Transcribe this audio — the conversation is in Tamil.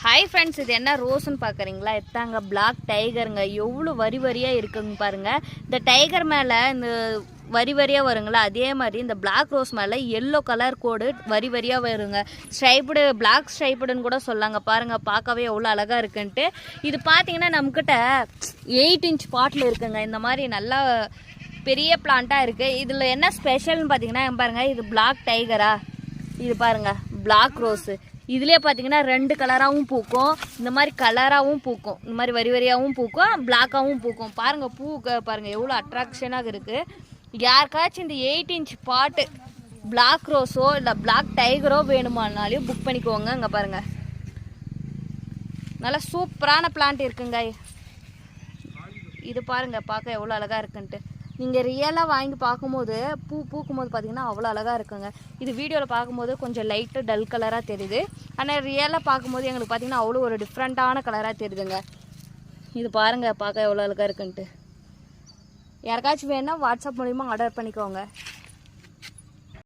ஹாய் ஃப்ரெண்ட்ஸ், இது என்ன ரோஸ்ன்னு பார்க்குறீங்களா? எத்தாங்க பிளாக் டைகருங்க. எவ்வளோ வரி வரியாக இருக்குங்க பாருங்கள். இந்த டைகர் மேலே இந்த வரி வரியாக வருங்களா, அதே மாதிரி இந்த பிளாக் ரோஸ் மேலே எல்லோ கலர் கோடு வரி வரியாக வருங்க. ஸ்ட்ரைப்டு, பிளாக் ஸ்ட்ரைப்டுன்னு கூட சொல்லாங்க. பாருங்கள், பார்க்கவே எவ்வளோ அழகாக இருக்குன்ட்டு. இது பார்த்தீங்கன்னா நம்மக்கிட்ட 8 இன்ச் பாட்டில் இருக்குங்க. இந்த மாதிரி நல்லா பெரிய பிளான்ட்டாக இருக்குது. இதில் என்ன ஸ்பெஷல்னு பார்த்தீங்கன்னா பாருங்கள், இது பிளாக் டைகரா, இது பாருங்கள் பிளாக் ரோஸு. இதுலேயே பார்த்தீங்கன்னா 2 கலராகவும் பூக்கும், இந்த மாதிரி கலராகவும் பூக்கும், இந்த மாதிரி வரி வரியாகவும் பூக்கும், பிளாக்காகவும் பூக்கும். பாருங்கள் பூ பாருங்கள் எவ்வளோ அட்ராக்ஷனாக இருக்குது. யாருக்காச்சும் இந்த 8 இன்ச் பாட்டு பிளாக் ரோஸோ இல்லை பிளாக் டைகரோ வேணுமானாலையும் புக் பண்ணிக்கோங்க. இங்கே பாருங்கள் நல்லா சூப்பரான பிளான்ட் இருக்குங்க. இது பாருங்கள் பார்க்க எவ்வளோ அழகாக இருக்குன்ட்டு. நீங்கள் ரியலாக வாங்கி பார்க்கும்போது பூக்கும்போது பார்த்தீங்கன்னா அவ்வளோ அழகாக இருக்குங்க. இது வீடியோவில் பார்க்கும்போது கொஞ்சம் லைட்டு டல் கலராக தெரியுது, ஆனால் ரியலாக பார்க்கும்போது எங்களுக்கு பார்த்தீங்கன்னா அவ்வளோ ஒரு டிஃப்ரெண்ட்டான கலராக தெரியுதுங்க. இது பாருங்கள் பார்க்க எவ்வளோ அழகாக இருக்குன்ட்டு. யாருக்காச்சும் வேணால் வாட்ஸ்அப் மூலிமா ஆர்டர் பண்ணிக்கோங்க.